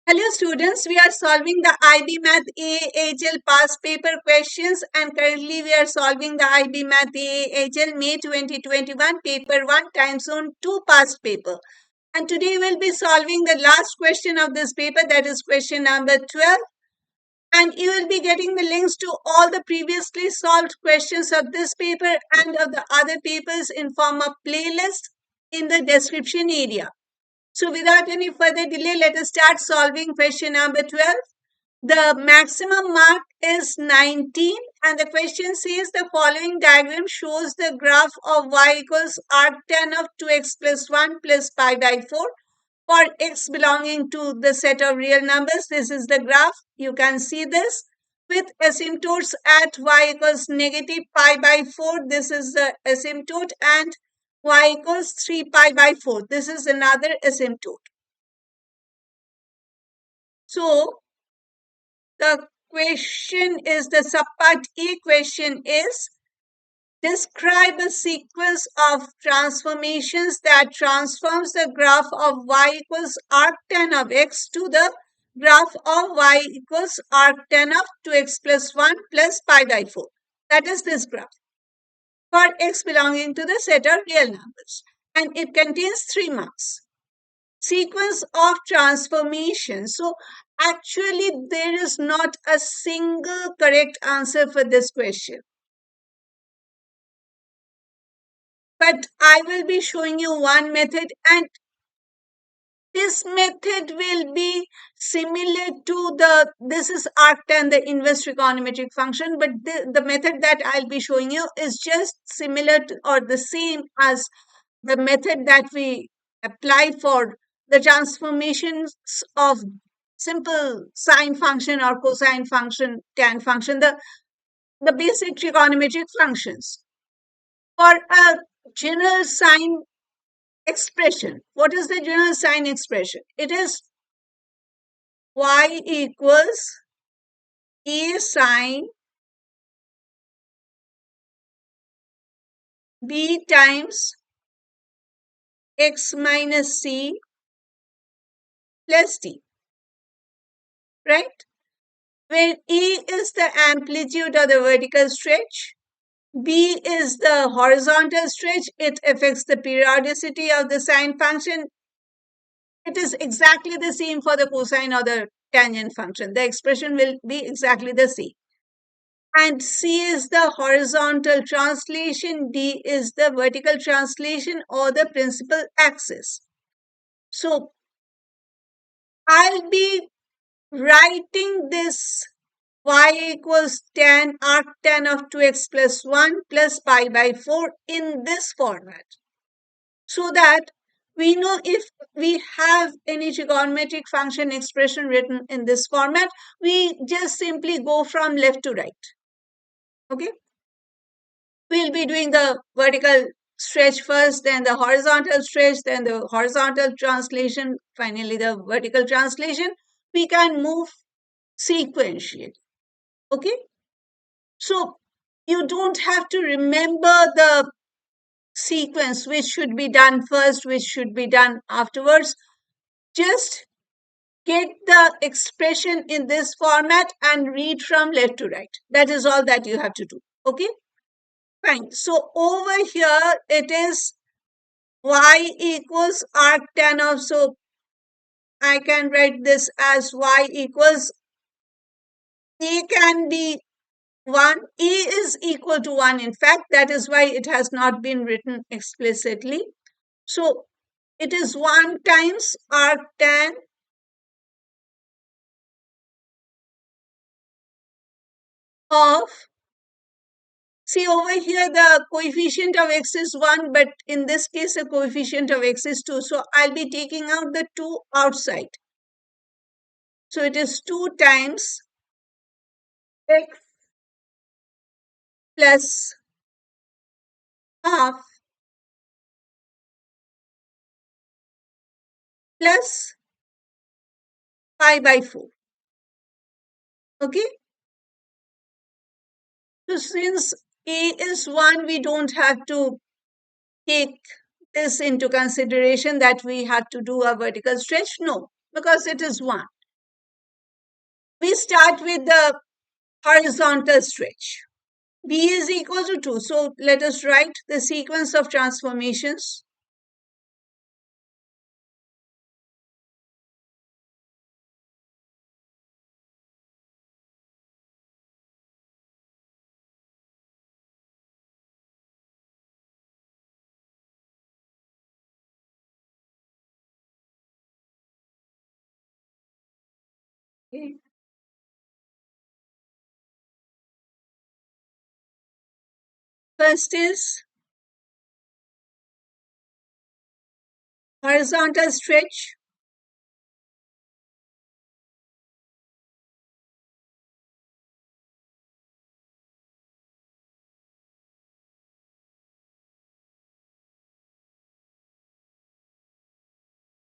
Hello students, we are solving the IB Math AHL past paper questions and currently we are solving the IB Math AHL May 2021 paper 1 time zone 2 past paper. And today we'll be solving the last question of this paper, that is question number 12. And you will be getting the links to all the previously solved questions of this paper and of the other papers in form of playlist in the description area. So without any further delay, let us start solving question number 12. The maximum mark is 19 and the question says the following diagram shows the graph of y equals arctan of 2x plus 1 plus pi by 4 for x belonging to the set of real numbers. This is the graph. You can see this with asymptotes at y equals negative pi by 4. This is the asymptote, and y equals 3 pi by 4. This is another asymptote. So the question is, the subpart A question is, describe a sequence of transformations that transforms the graph of y equals arctan of x to the graph of y equals arctan of 2x plus 1 plus pi by 4. That is this graph for x belonging to the set of real numbers. And it contains 3 marks. Sequence of transformation. So actually there is not a single correct answer for this question. But I will be showing you one method, and this method will be similar to this is arctan, the inverse trigonometric function, but the method that I'll be showing you is just similar to or the same as the method that we applied for the transformations of simple sine function or cosine function, tan function, the basic trigonometric functions. For a general sine expression, what is the general sine expression? It is y equals a sine b times x minus c plus d, right? Where a is the amplitude of the vertical stretch, b is the horizontal stretch, it affects the periodicity of the sine function. It is exactly the same for the cosine or the tangent function. The expression will be exactly the same. And C is the horizontal translation, D is the vertical translation or the principal axis. So I'll be writing this y equals tan arctan of 2x plus 1 plus pi by 4 in this format, so that we know if we have any trigonometric function expression written in this format, we just simply go from left to right. Okay, we'll be doing the vertical stretch first, then the horizontal stretch, then the horizontal translation, finally the vertical translation. We can move sequentially. Okay, so you don't have to remember the sequence, which should be done first, which should be done afterwards. Just get the expression in this format and read from left to right. That is all that you have to do. Okay, fine. So over here it is y equals arctan of, so I can write this as y equals, a can be 1, a is equal to 1 in fact, that is why it has not been written explicitly. So it is 1 times arctan of, see over here the coefficient of x is 1, but in this case the coefficient of x is 2. So I'll be taking out the 2 outside. So it is 2 times x plus half plus pi by 4. Okay. So since a is 1, we don't have to take this into consideration that we have to do a vertical stretch. No, because it is 1. We start with the horizontal stretch. B is equal to 2. So let us write the sequence of transformations. Okay. First is horizontal stretch.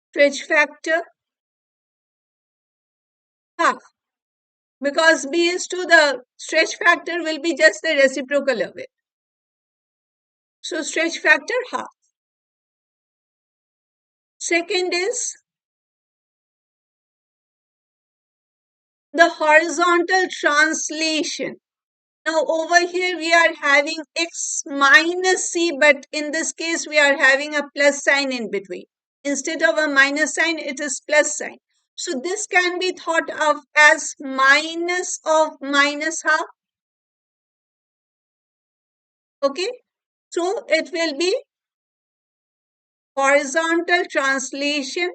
Stretch factor half. Because B is 2, the stretch factor will be just the reciprocal of it. So stretch factor half. Second is the horizontal translation. Now over here we are having x minus c, but in this case we are having a plus sign in between. Instead of a minus sign, it is plus sign. So this can be thought of as minus of minus half. Okay. So it will be horizontal translation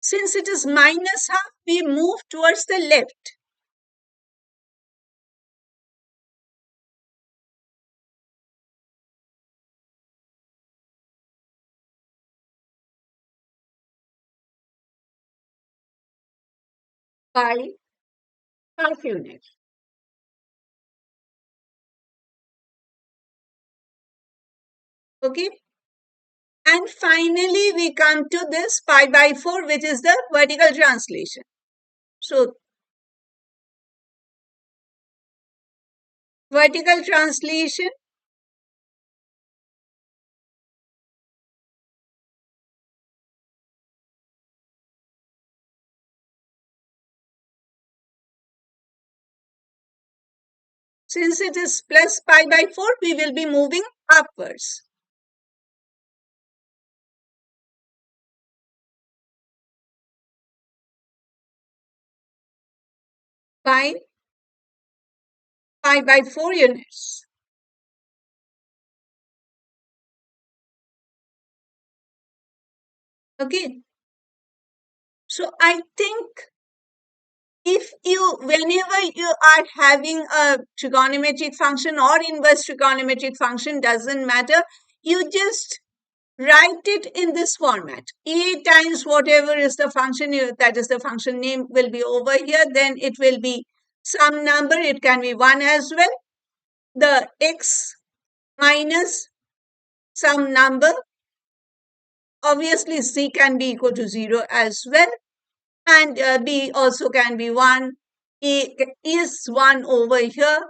since it is minus half, we move towards the left. By half unit. Okay. And finally, we come to this pi by 4, which is the vertical translation. So vertical translation, since it is plus pi by 4, we will be moving upwards. By pi by 4 units. Okay. So I think if you, whenever you are having a trigonometric function or inverse trigonometric function, doesn't matter, you just write it in this format. A times whatever is the function, that is the function name, will be over here. Then it will be some number. It can be 1 as well. The x minus some number. Obviously, c can be equal to 0 as well. And b also can be 1. A is 1 over here.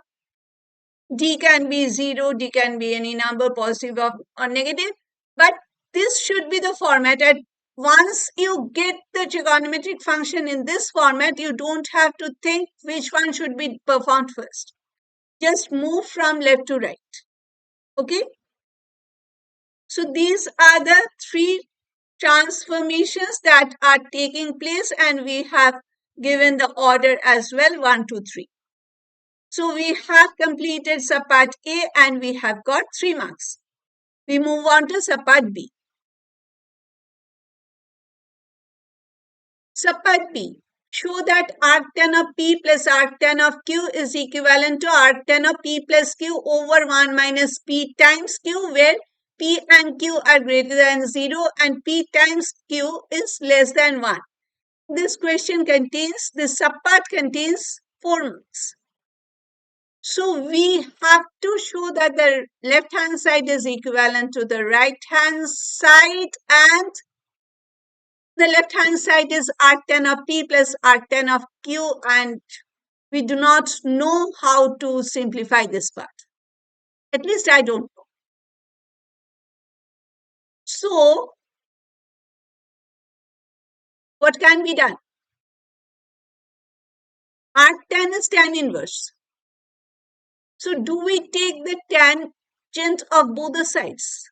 D can be 0. D can be any number, positive or negative. But this should be the format. And once you get the trigonometric function in this format, you don't have to think which one should be performed first. Just move from left to right. Okay. So these are the 3 transformations that are taking place, and we have given the order as well, 1, 2, 3. So we have completed subpart A and we have got 3 marks. We move on to subpart B. Subpart B. Show that arctan of P plus arctan of Q is equivalent to arctan of P plus Q over 1 minus P times Q, where P and Q are greater than 0 and P times Q is less than 1. This question contains, this subpart contains 4 marks. So we have to show that the left hand side is equivalent to the right hand side, and the left hand side is arctan of P plus arctan of Q, and We do not know how to simplify this part. At least I don't know. So, what can be done? Arctan is tan inverse. So, do we take the tangent of both the sides?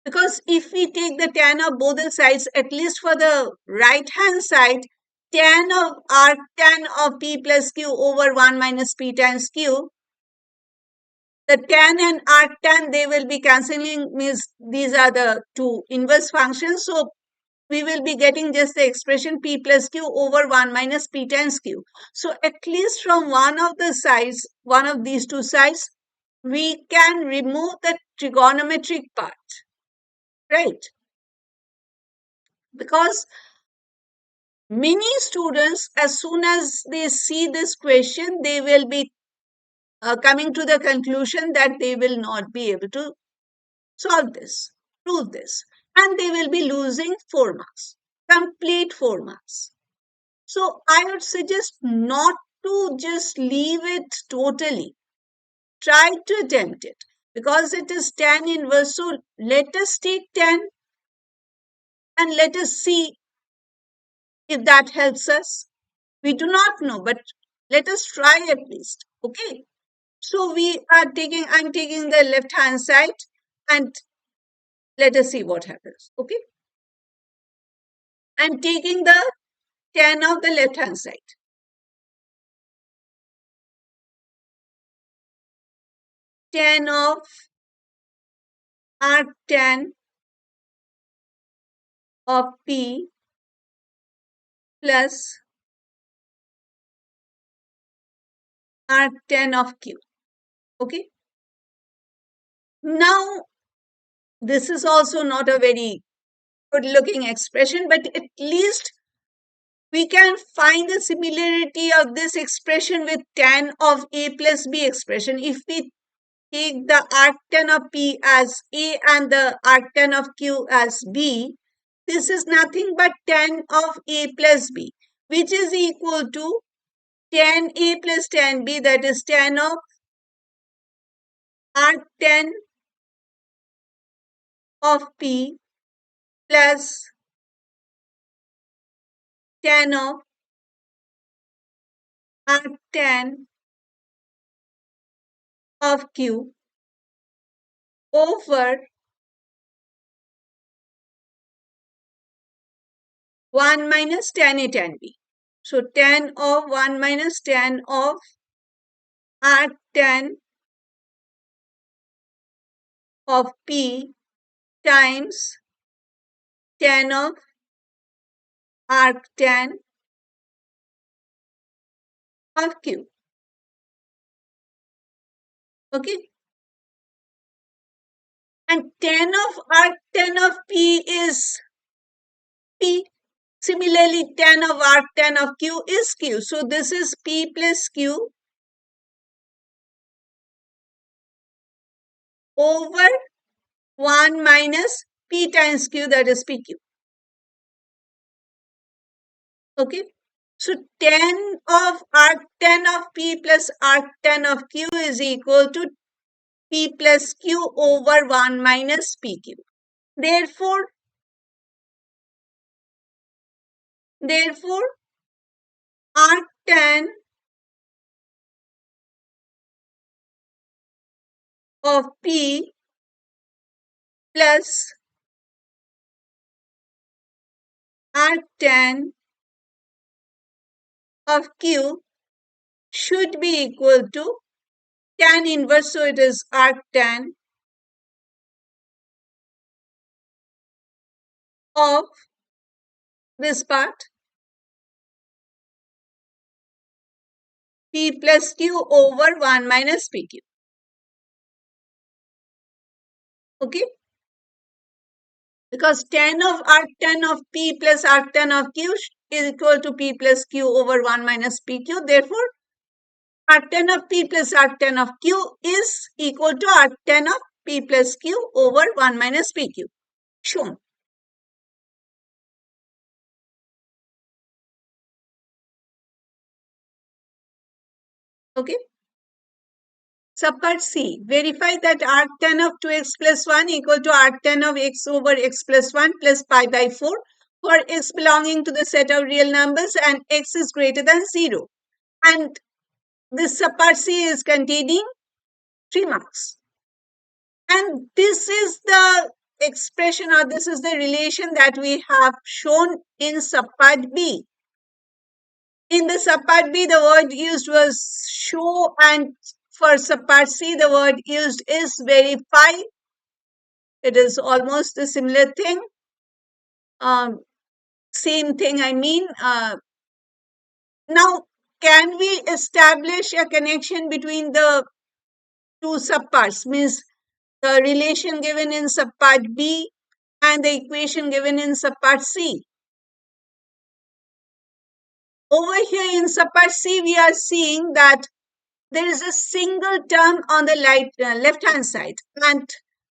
Because if we take the tan of both the sides, at least for the right hand side, tan of arctan of p plus q over 1 minus p times q, the tan and arctan, they will be cancelling, means these are the two inverse functions. So we will be getting just the expression p plus q over 1 minus p times q. So at least from one of the sides, one of these two sides, we can remove the trigonometric part, right? Because many students, as soon as they see this question, they will be coming to the conclusion that they will not be able to solve this, prove this, and they will be losing 4 marks, complete 4 marks. So I would suggest not to just leave it totally. Try to attempt it because it is tan inverse. So let us take tan and let us see if that helps us. We do not know, but let us try at least. Okay. So I'm taking the left hand side and let us see what happens. Okay. I'm taking the tan of the left hand side. Tan of arctan of P plus arctan of Q. Okay. Now, this is also not a very good looking expression, but at least we can find the similarity of this expression with tan of A plus B expression. If we take the arctan of P as A and the arctan of Q as B, this is nothing but tan of A plus B, which is equal to tan A plus tan B, that is tan of arctan of P plus tan of arctan of Q over 1 minus tan A tan B. So tan of 1 minus tan of arctan of P times tan of arctan of Q. Okay. And tan of arctan of P is P. Similarly, tan of arctan of Q is Q. So this is P plus Q over 1 minus P times Q, that is PQ. Okay. So tan of arctan of P plus arctan of Q is equal to P plus Q over 1 minus PQ. Therefore, arctan of P plus arctan of Q should be equal to tan inverse. So it is arctan of this part P plus Q over 1 minus PQ. Okay. Because tan of arctan of P plus arctan of Q is equal to P plus Q over 1 minus PQ. Therefore, arctan of P plus arctan of Q is equal to arctan of P plus Q over 1 minus PQ. Shown. Okay. Subpart C. Verify that arctan of 2x plus 1 equal to arctan of x over x plus 1 plus pi by 4 for x belonging to the set of real numbers and x is greater than 0. And this subpart C is containing 3 marks. And this is the expression, or this is the relation that we have shown in subpart B. In the subpart B, the word used was show, and for subpart C, the word used is verify. It is almost a similar thing. Same thing, I mean. Now, can we establish a connection between the two subparts? Means the relation given in subpart B and the equation given in subpart C. Over here in subpart C, we are seeing that there is a single term on the left hand side, and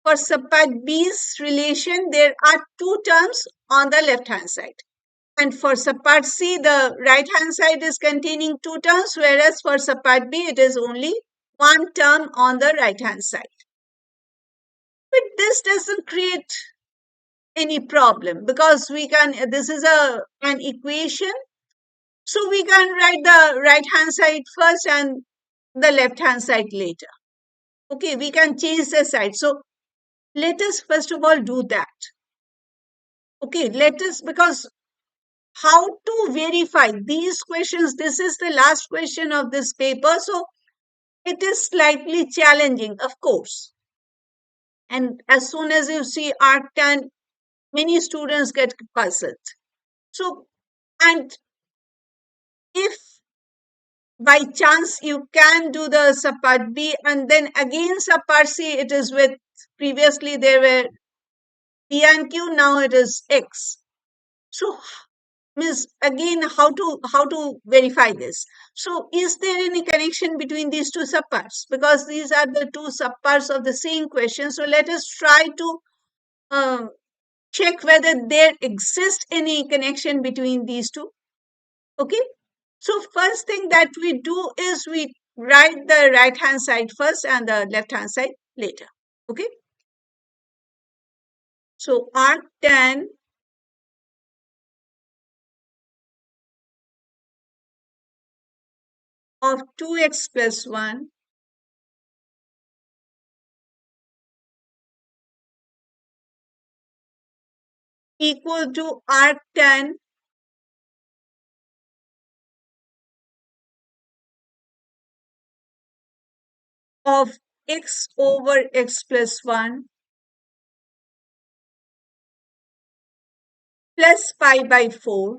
for subpart B's relation, there are two terms on the left hand side. And for subpart C, the right hand side is containing two terms, whereas for subpart B, it is only one term on the right hand side. But this doesn't create any problem because we can, this is an equation. So we can write the right hand side first and the left hand side later. Okay, we can change the side. So let us first of all do that. Okay, let us, because how to verify these questions, this is the last question of this paper. So it is slightly challenging, of course. And as soon as you see arctan, many students get puzzled. So, and if by chance you can do the subpart B and then again subpart C, it is with, previously there were P and Q, now it is X. So Miss, again, how to verify this? So is there any connection between these two subparts? Because these are the two subparts of the same question. So let us try to check whether there exists any connection between these two. Okay. So first thing that we do is we write the right hand side first and the left hand side later. Okay. So arctan of 2x plus 1 equal to arctan of x over x plus 1 plus pi by 4.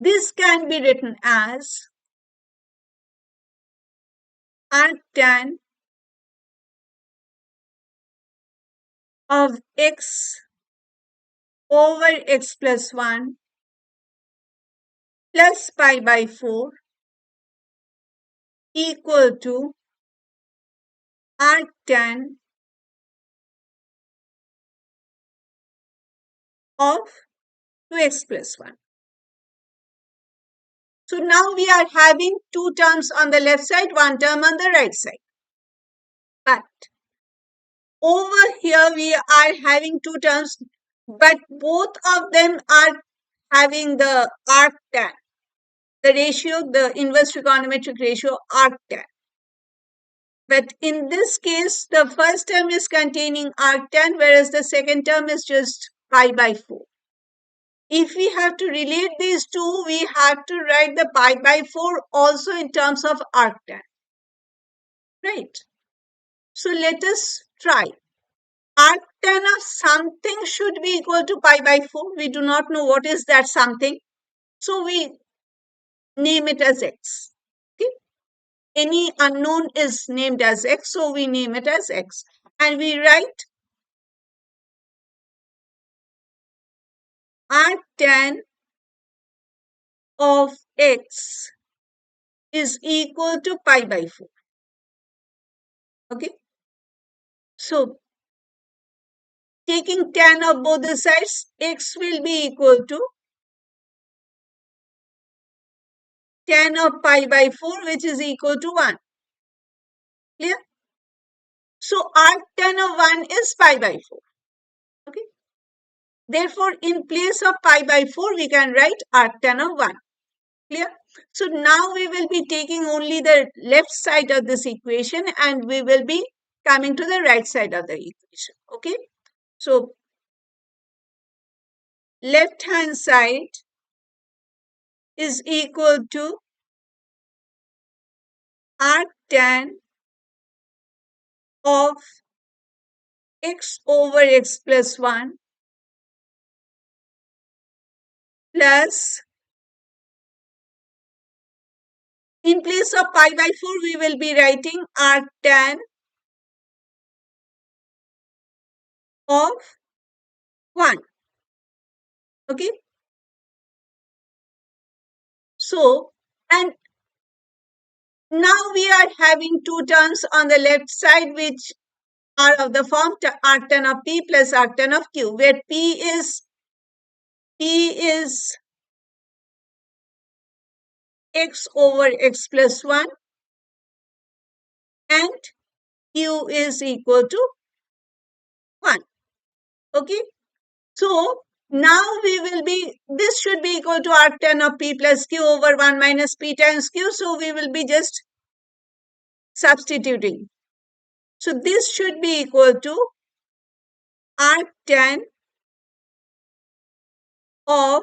This can be written as arctan of x over x plus 1 plus pi by 4 equal to arctan of 2x plus 1. So now we are having two terms on the left side, one term on the right side. But over here we are having two terms, but both of them are having the arctan, the ratio, the inverse trigonometric ratio arctan. But in this case, the first term is containing arctan, whereas the second term is just pi by 4. If we have to relate these two, we have to write the pi by 4 also in terms of arctan. Right? So let us try. Arctan of something should be equal to pi by 4. We do not know what is that something. So we name it as x. Okay? Any unknown is named as x, so we name it as x. And we write arctan of x is equal to pi by 4. Okay? So taking tan of both the sides, x will be equal to tan of pi by 4, which is equal to 1. Clear? So arctan of 1 is pi by 4. Okay. Therefore, in place of pi by 4, we can write arctan of 1. Clear? So now we will be taking only the left side of this equation and we will be coming to the right side of the equation. Okay. So left hand side is equal to arctan of x over x plus 1 plus, in place of pi by 4, we will be writing arctan of 1. Okay. So, and now we are having two terms on the left side which are of the form arctan of P plus arctan of Q, where P is x over x plus 1 and Q is equal to 1. Okay. So now we will be, this should be equal to arctan of P plus Q over 1 minus P times Q. So we will be just substituting. So this should be equal to arctan of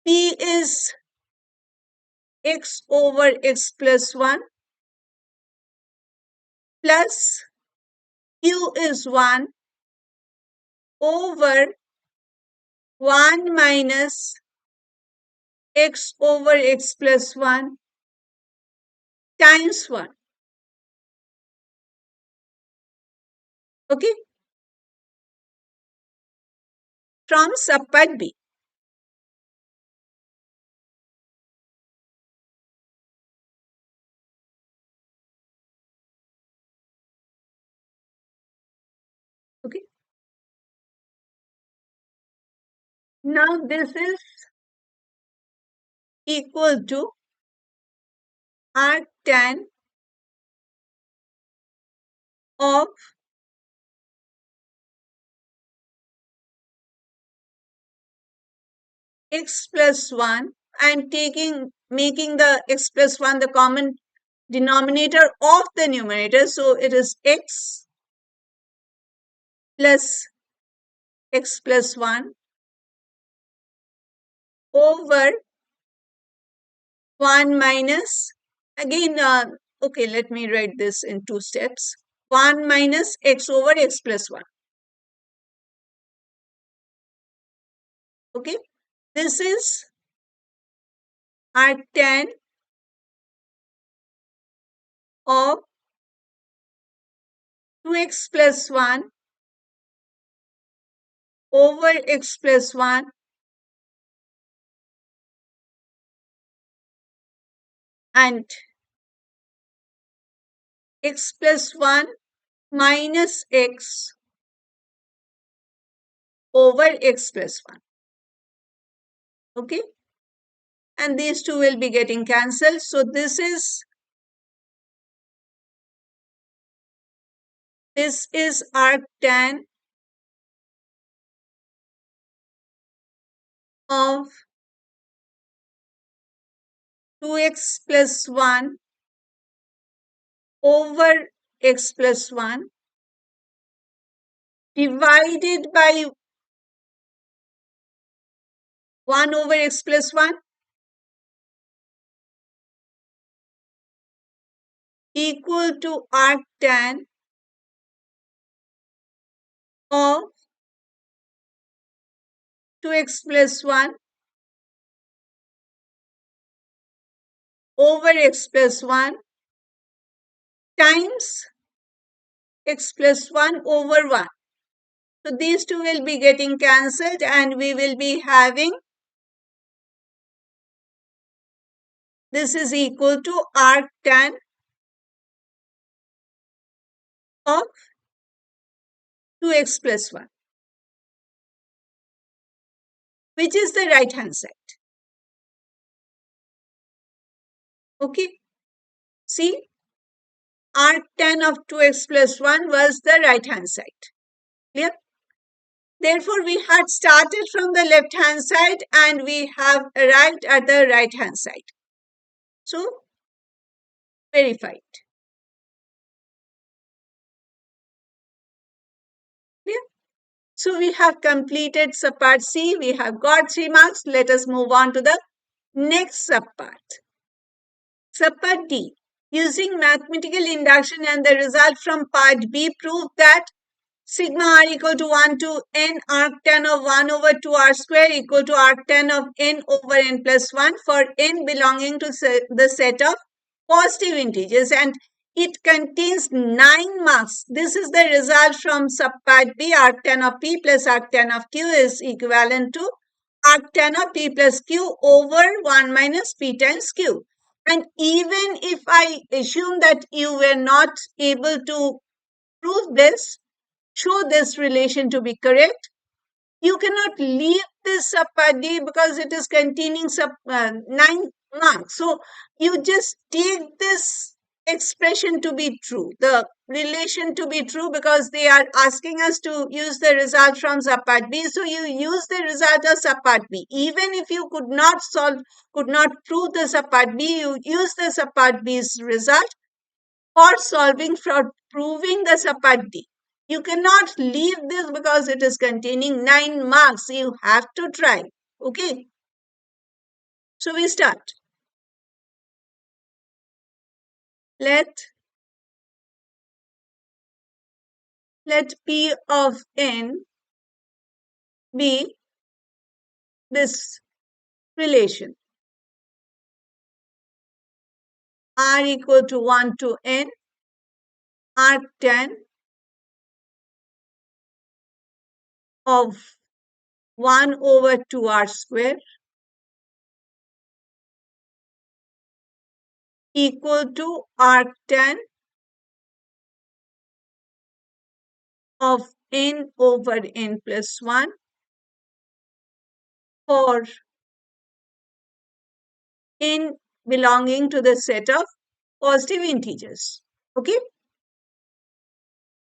P is x over x plus 1 plus Q is 1 over 1 minus x over x plus 1 times 1. Okay. From subpart B. Okay. Now this is equal to arctan of x plus 1. I am making the x plus 1 the common denominator of the numerator. So it is x plus x plus 1 over 1 minus, again, okay, let me write this in two steps. 1 minus x over x plus 1. Okay. This is arctan of 2x plus 1 over x plus 1 and x plus 1 minus x over x plus 1. Okay. And these two will be getting cancelled. So this is arctan of 2x plus 1 over x plus 1 divided by 1 over x plus 1 equal to arctan of 2x plus 1 over x plus 1 times x plus 1 over 1. So these two will be getting cancelled and we will be having, this is equal to arctan of 2x plus 1, which is the right hand side. Okay, see, arctan of 2x plus 1 was the right hand side. Clear? Therefore, we had started from the left hand side and we have arrived at the right hand side. So, verified. Clear? So, we have completed subpart C. We have got 3 marks. Let us move on to the next subpart. Subpart D. Using mathematical induction and the result from part B proved that sigma r equal to 1 to n arctan of 1 over 2 r square equal to arctan of n over n plus 1 for n belonging to the set of positive integers, and it contains 9 marks. This is the result from subpart B. Arctan of P plus arctan of Q is equivalent to arctan of P plus Q over 1 minus P times Q. And even if I assume that you were not able to prove this, show this relation to be correct, you cannot leave this subpart D because it is containing 9 marks. So you just take this expression to be true, the relation to be true, because they are asking us to use the result from subpart B. So you use the result of subpart B. Even if you could not prove the subpart B, you use the subpart B's result for solving for proving the subpart D. You cannot leave this because it is containing 9 marks. You have to try. Okay. So we start. Let P of n be this relation. R equal to 1 to n arctan of 1 over 2r square equal to arctan of n over n plus 1 for n belonging to the set of positive integers. Okay.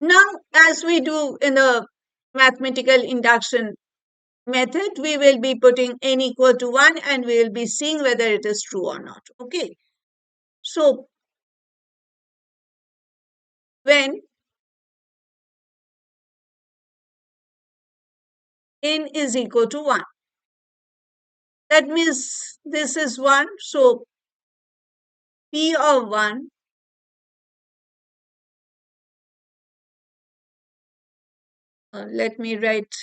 Now, as we do in the mathematical induction method, we will be putting n equal to 1 and we will be seeing whether it is true or not. Okay. So, when n is equal to 1, that means this is 1. So, P of 1 let me write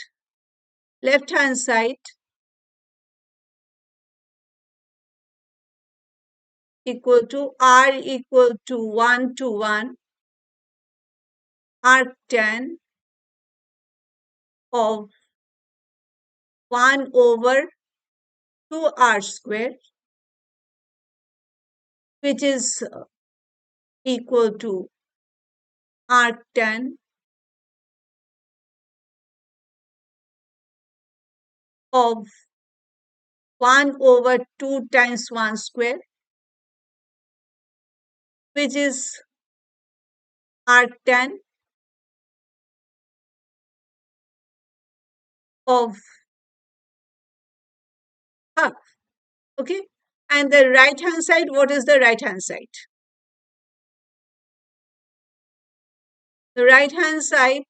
left hand side equal to R equal to 1 to 1 arctan of 1 over 2r square, which is equal to arctan of 1 over 2 times 1 square, which is arctan of half. Okay. And the right hand side, what is the right hand side? The right hand side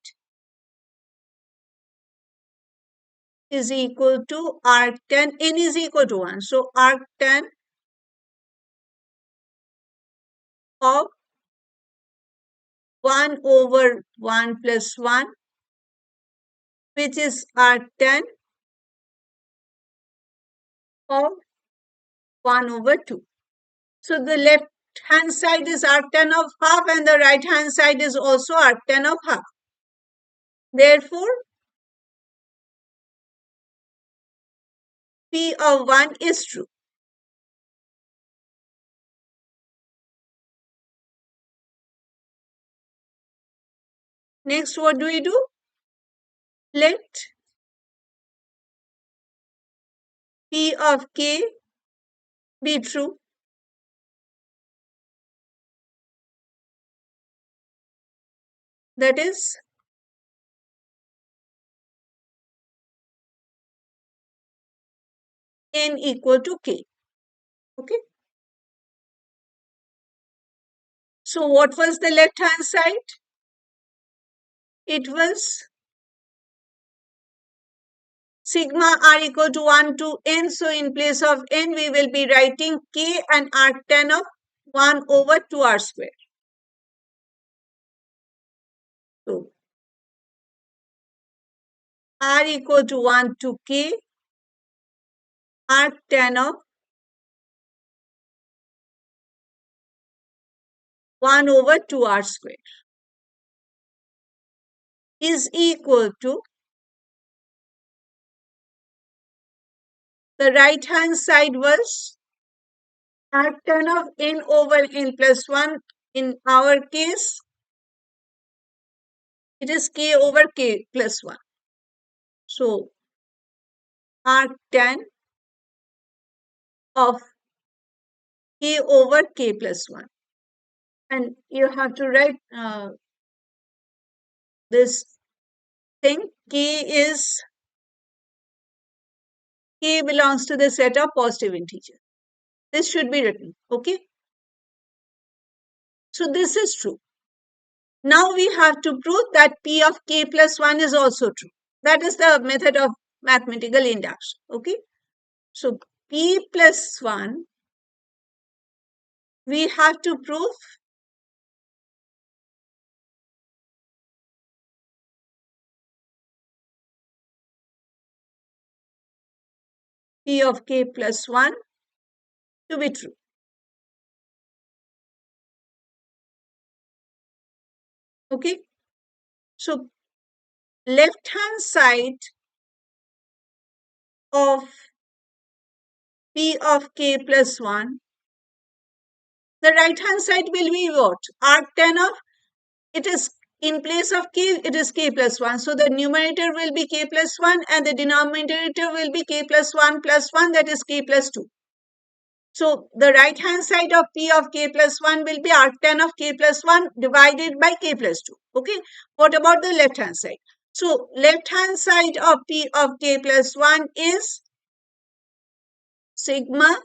is equal to arctan, n is equal to 1. So arctan of 1 over 1 plus 1, which is arctan of 1 over 2. So the left hand side is arctan of half and the right hand side is also arctan of half. Therefore, P of 1 is true. Next, what do we do? Let P of k be true. that is n equal to k. Okay. So what was the left hand side? It was sigma r equal to 1 to n. So in place of n, we will be writing k and arctan of 1 over 2r square. So r equal to 1 to k arctan of 1 over 2r square is equal to the right hand side was arctan of n over n plus 1. In our case, it is k over k plus 1. So arctan of k over k plus 1. And you have to write this thing. K belongs to the set of positive integers. This should be written. Okay. So this is true. Now we have to prove that P of k plus 1 is also true. That is the method of mathematical induction. Okay. So P plus 1, we have to prove P of k plus 1 to be true. Okay. So left hand side of P of k plus 1, the right hand side will be what? Arctan of, it is in place of k, it is k plus 1. So the numerator will be k plus 1 and the denominator will be k plus 1, that is k plus 2. So the right hand side of P of k plus 1 will be arctan of k plus 1 divided by k plus 2. Okay. What about the left hand side? So left hand side of P of k plus 1 is sigma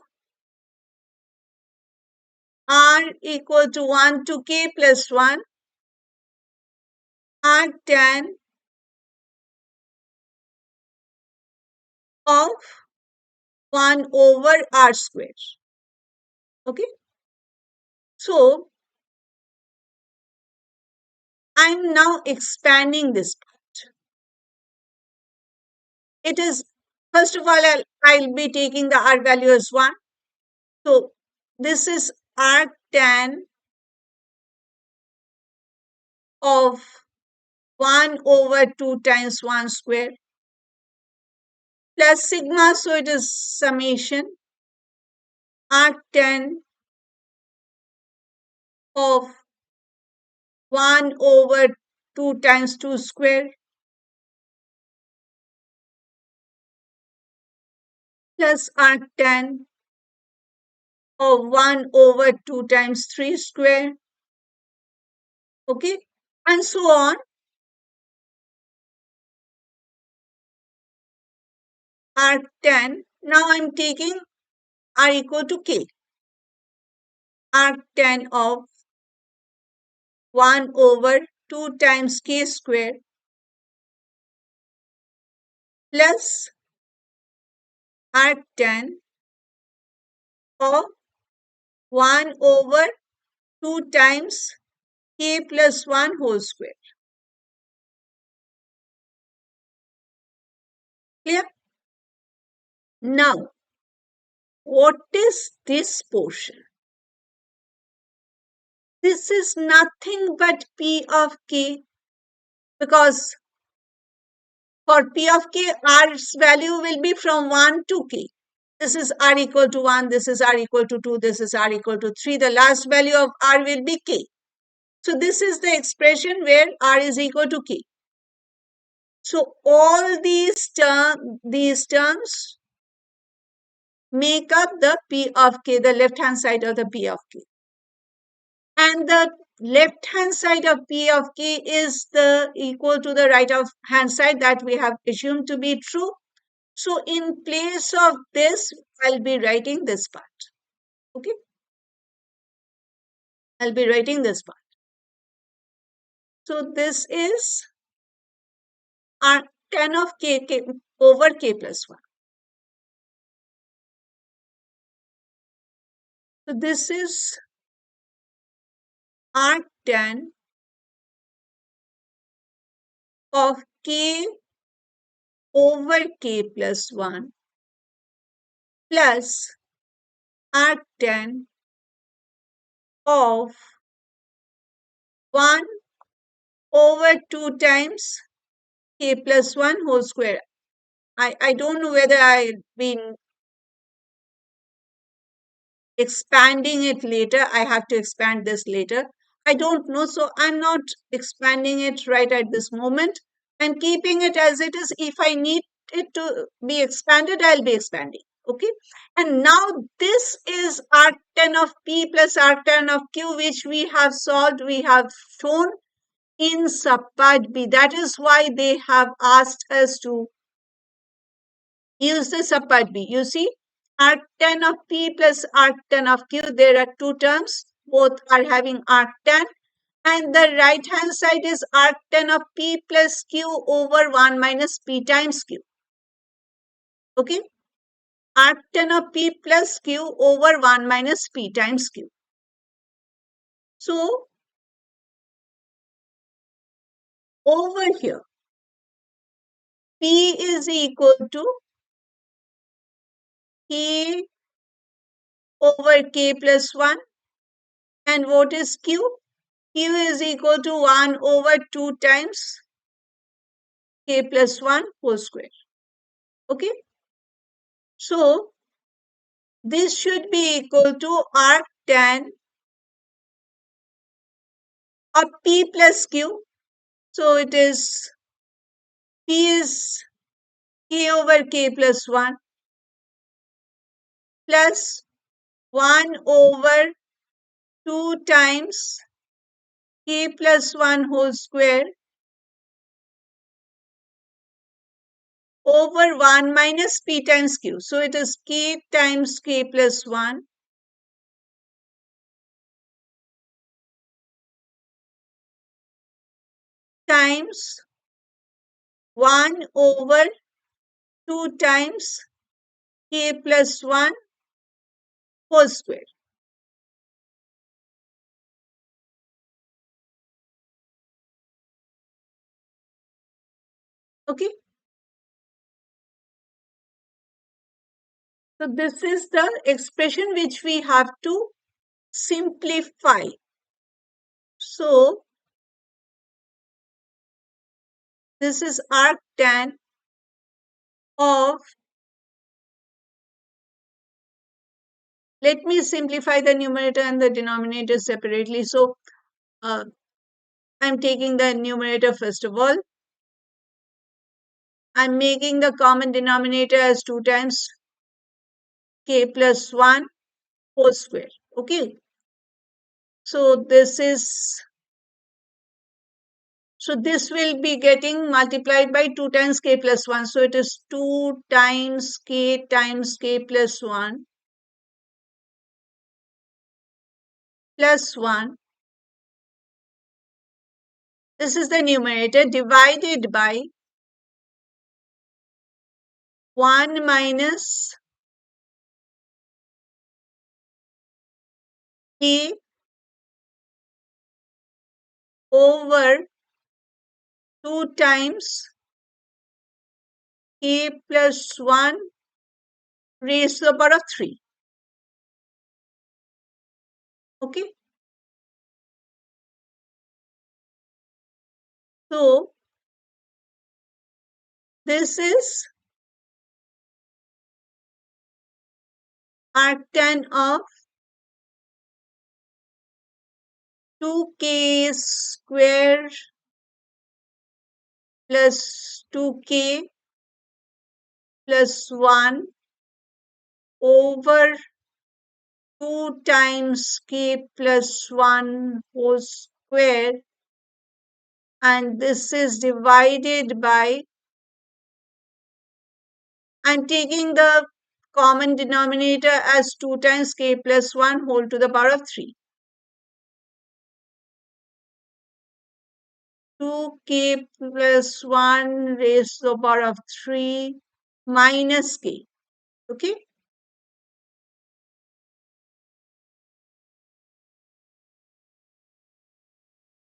r equal to 1 to k plus 1 arctan of 1 over r square. Okay. So I'm now expanding this part. It is, first of all, I'll be taking the r value as 1. So this is arctan of 1 over 2 times 1 square plus sigma, so it is summation arctan of 1 over 2 times 2 square plus arctan of 1 over 2 times 3 square. Okay, and so on. Arctan, now I'm taking r equal to k. Arctan of 1 over 2 times k square plus arctan of 1 over 2 times k plus 1 whole square. Clear? Now, what is this portion? This is nothing but P of k, because for P of k, r's value will be from 1 to k. This is r equal to 1, this is r equal to 2, this is r equal to 3. The last value of r will be k. So this is the expression where r is equal to k. So all these terms make up the P of k, the left hand side of the P of k. And the left hand side of P of K is the equal to the right of hand side, that we have assumed to be true. So in place of this, I'll be writing this part. Okay, I'll be writing this part. So this is our tan of k over k plus 1. So this is arctan of k over k plus 1 plus arctan of 1 over 2 times k plus 1 whole square. I don't know whether I've been expanding it later. I have to expand this later. I don't know, so I'm not expanding it right at this moment. I'm keeping it as it is. If I need it to be expanded, I'll be expanding. Okay. And now this is arctan of P plus arctan of Q, which we have solved, we have shown in subpart B. That is why they have asked us to use the subpart B. You see, arctan of P plus arctan of Q, there are two terms, both are having arctan, and the right hand side is arctan of P plus Q over 1 minus P times Q. Okay, arctan of P plus Q over 1 minus P times Q. So over here, P is equal to K over K plus 1, and what is Q? Q is equal to 1 over 2 times K plus 1 whole square. Okay. So this should be equal to arctan of P plus Q. So it is P is K over K plus 1 plus 1 over 2 times K plus 1 whole square over 1 minus P times Q. So it is K times K plus 1 times 1 over 2 times K plus 1 whole square. Okay. So this is the expression which we have to simplify. So this is arctan of, let me simplify the numerator and the denominator separately. So I'm taking the numerator first of all. I'm making the common denominator as 2 times K plus 1 whole square. Okay. So this will be getting multiplied by 2 times K plus 1. So it is 2 times K plus 1 plus 1. This is the numerator, divided by 1 minus K over 2 times K plus 1 raised to the power of 3. Okay. So this is arctan of 2k square plus 2k plus 1 over 2 times K plus 1 whole square, and this is divided by, I'm taking the common denominator as 2 times k plus 1 whole to the power of 3. 2k plus 1 raised to the power of 3 minus k. Okay?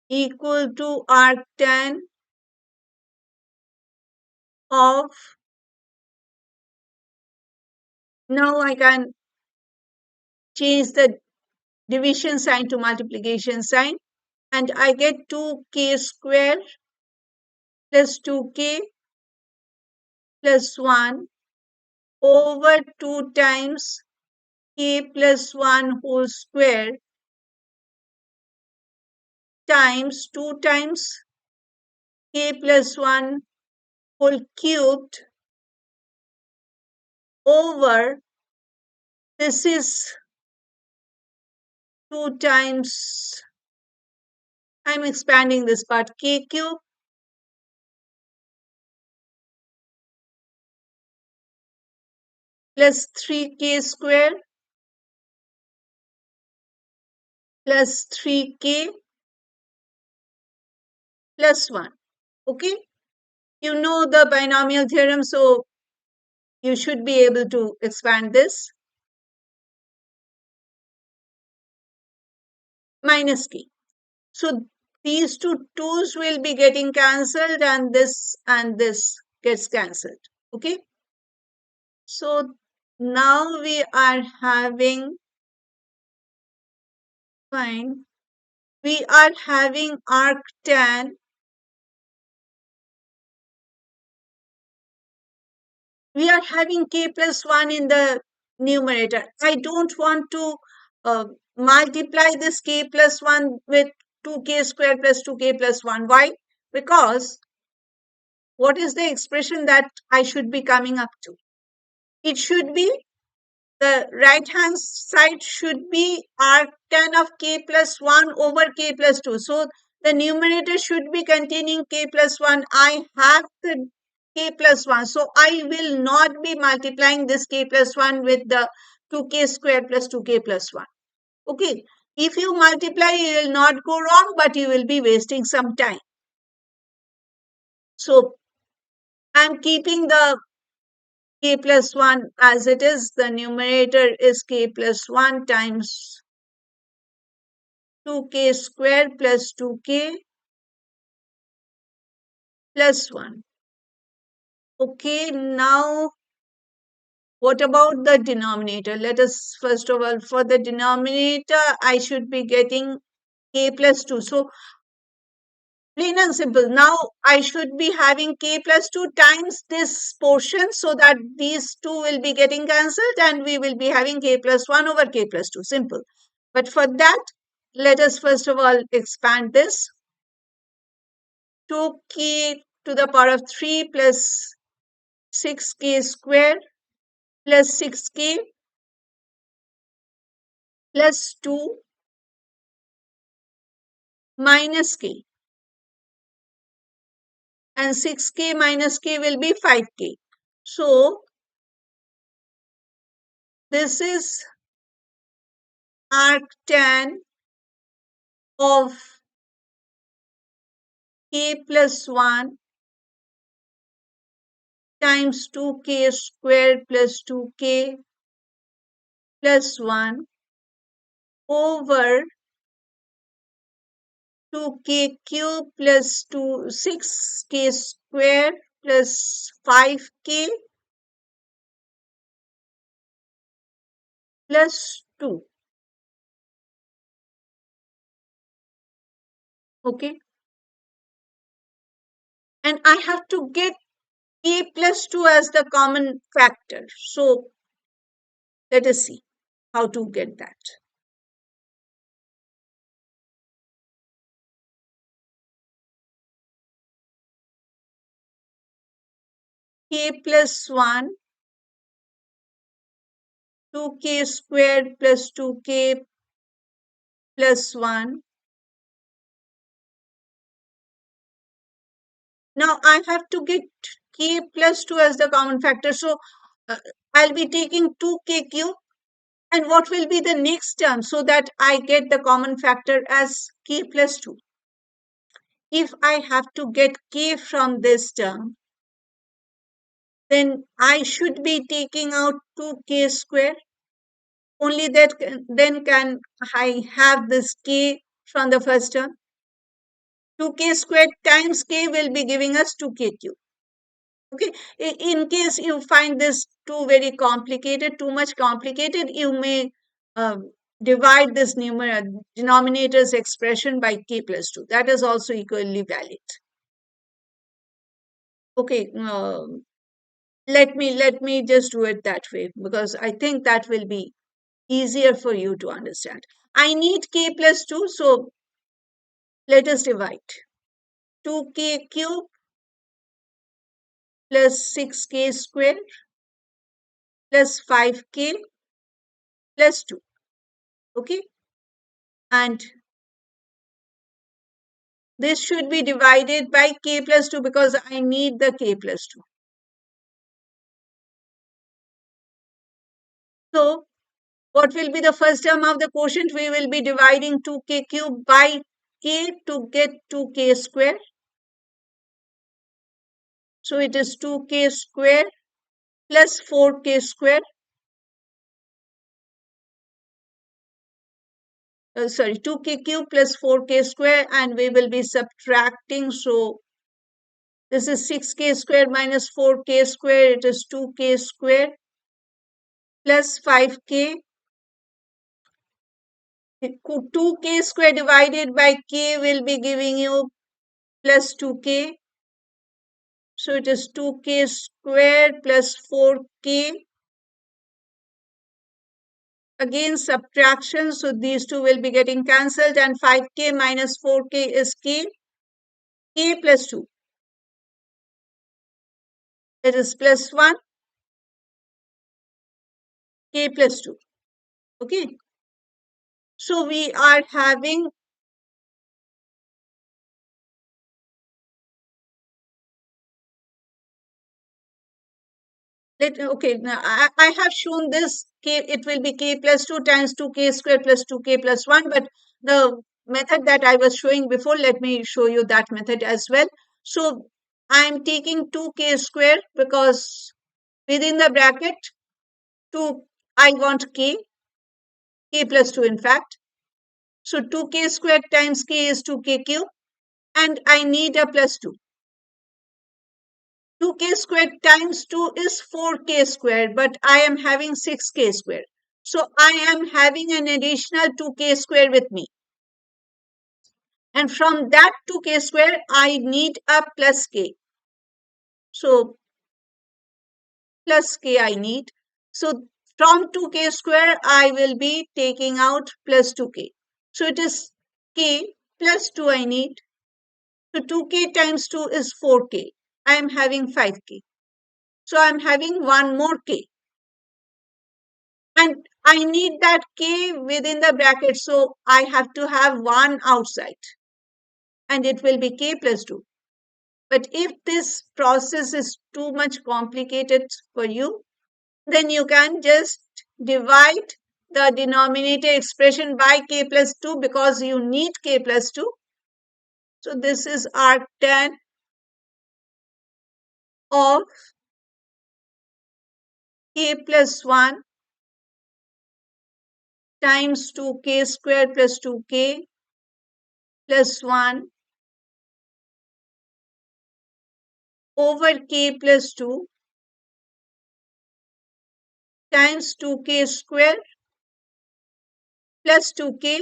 Equal to arctan of, now I can change the division sign to multiplication sign, and I get 2k square plus 2k plus 1 over 2 times k plus 1 whole square times 2 times k plus 1 whole cubed over, this is 2 times, I'm expanding this part, k cube plus 3k square plus 3k plus 1. Okay? You know the binomial theorem, so you should be able to expand this. Minus k. So these two 2's will be getting cancelled, and this gets cancelled. Okay? So now we are having, fine, we are having arctan we are having k plus 1 in the numerator. I don't want to multiply this k plus 1 with 2k square plus 2k plus 1. Why? Because what is the expression that I should be coming up to? It should be, the right hand side should be arctan of k plus 1 over k plus 2. So the numerator should be containing k plus 1. I have the k plus 1. So I will not be multiplying this k plus 1 with the 2k square plus 2k plus 1. Okay. If you multiply, you will not go wrong, but you will be wasting some time. So I'm keeping the k plus 1 as it is. The numerator is k plus 1 times 2k square plus 2k plus 1. Okay, now what about the denominator? Let us first of all, for the denominator, I should be getting k plus 2. So plain and simple, now I should be having k plus 2 times this portion, so that these two will be getting cancelled and we will be having k plus 1 over k plus 2. Simple. But for that, let us first of all expand this. 2k to the power of 3 plus 6k square plus 6k plus 2 minus k, and 6k minus k will be 5k. So this is arctan of k plus 1 times 2k square plus 2k plus 1 over 2k cube plus 6k square plus 5k plus 2. Okay. And I have to get k plus 2 as the common factor. So let us see how to get that. K plus 1, 2k squared plus 2k plus 1 Now I have to get k plus 2 as the common factor. So uh, I'll be taking 2k cube. And what will be the next term so that I get the common factor as k plus 2? If I have to get k from this term, then I should be taking out 2k square. Only then can I have this k from the first term. 2k squared times k will be giving us 2k cube. Okay, in case you find this too very complicated, too much complicated, you may divide this denominator's expression by k plus 2. That is also equally valid. Okay, let me just do it that way because I think that will be easier for you to understand. I need k plus 2, so let us divide. 2k cube plus 6k square plus 5k plus 2. Okay, and this should be divided by k plus 2 because I need the k plus 2. So what will be the first term of the quotient? We will be dividing 2k cube by k to get 2k square. So it is 2k square plus 4k square. Sorry, 2k cube plus 4k square, and we will be subtracting. So this is 6k square minus 4k square. It is 2k square plus 5k. 2k square divided by k will be giving you plus 2k. So it is 2k square plus 4k. Again subtraction. So these two will be getting cancelled, and 5k minus 4k is k. K plus 2. It is plus 1. K plus 2. Okay. So we are having okay, now I have shown this k, it will be k plus 2 times 2k square plus 2k plus 1, but the method that I was showing before, let me show you that method as well. So I am taking 2k square because within the bracket 2, I want k plus 2 in fact. So 2k squared times k is 2k cube, and I need a plus 2. 2k squared times 2 is 4k squared, but I am having 6k squared. So I am having an additional 2k squared with me. And from that 2k squared, I need a plus k. So plus k I need. So from 2k square, I will be taking out plus 2k. So it is k plus 2 I need. So 2k times 2 is 4k. I am having 5k. So I am having one more k. And I need that k within the bracket. So I have to have 1 outside. And it will be k plus 2. But if this process is too much complicated for you, then you can just divide the denominator expression by k plus 2 because you need k plus 2. So this is arctan of k plus 1 times 2k square plus 2k plus 1 over k plus 2 times 2k square plus 2k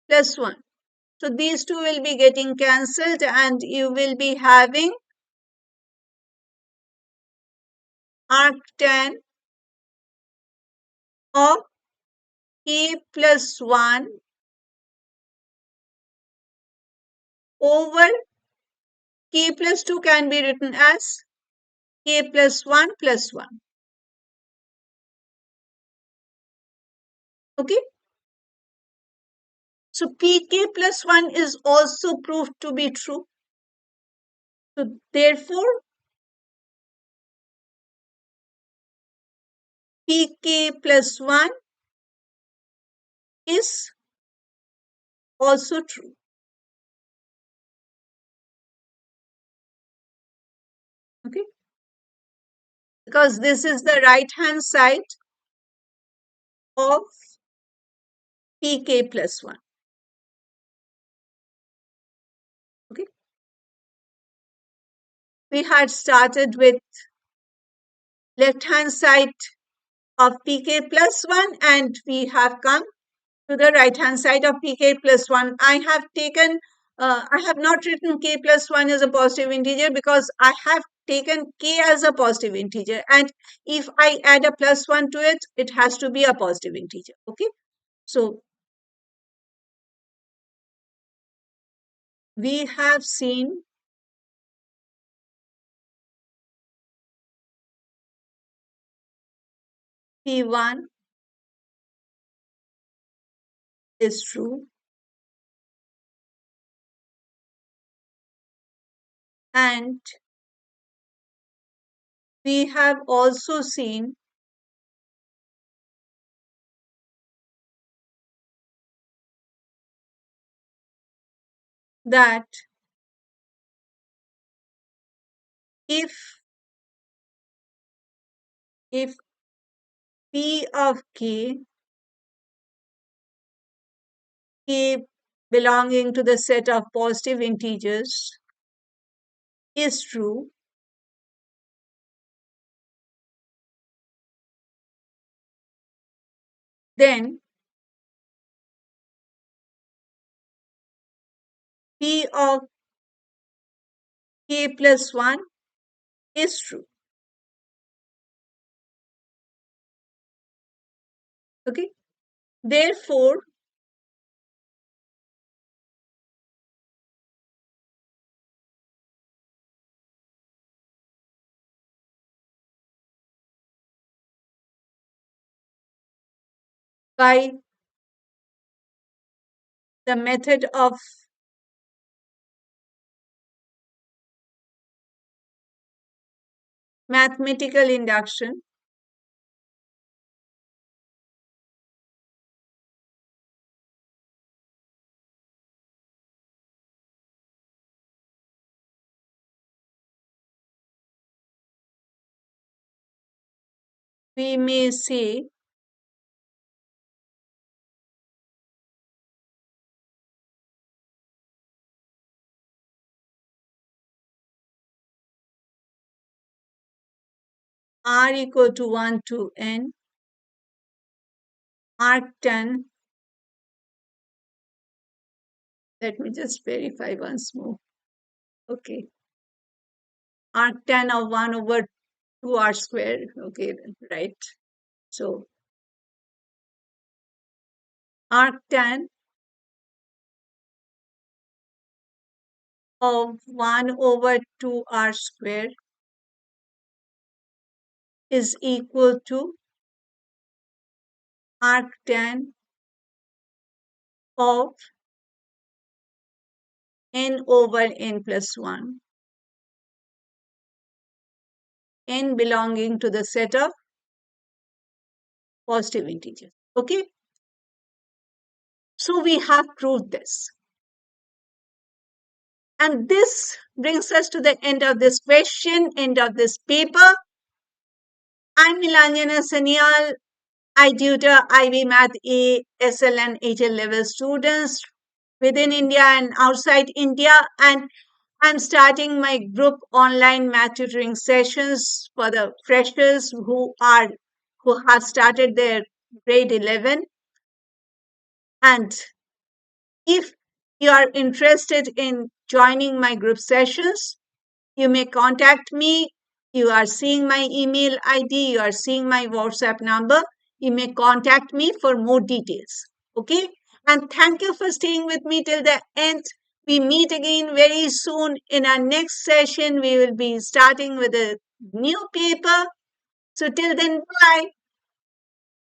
plus 1. So these two will be getting cancelled, and you will be having arctan of k plus 1 over k plus 2 can be written as k plus 1 plus 1. Okay. So pk plus 1 is also proved to be true. So therefore, pk plus 1 is also true. Okay, because this is the right hand side of pk plus 1. Okay, we had started with left hand side of pk plus 1 and we have come to the right hand side of pk plus 1. I have not written k plus 1 as a positive integer because I have taken k as a positive integer, and if I add a plus 1 to it, it has to be a positive integer. Okay, so we have seen p1 is true, and we have also seen that if if p of k belonging to the set of positive integers is true, then p of k plus 1 is true. Okay, therefore, by the method of mathematical induction, we may say r equal to 1 to n arctan. Let me just verify once more. Okay, arctan of 1 over 2 r square. Okay, right. So arctan of 1 over 2 r square is equal to arctan of n over n plus 1, n belonging to the set of positive integers. Okay, so we have proved this. And this brings us to the end of this question, end of this paper. I'm Nilanjana Sanyal. I tutor IB Math A, SL and HL level students within India and outside India. And I'm starting my group online math tutoring sessions for the freshers who have started their grade 11. And if you are interested in joining my group sessions, you may contact me. You are seeing my email ID, you are seeing my WhatsApp number. You may contact me for more details. Okay? And thank you for staying with me till the end. We meet again very soon in our next session. We will be starting with a new paper. So till then, bye.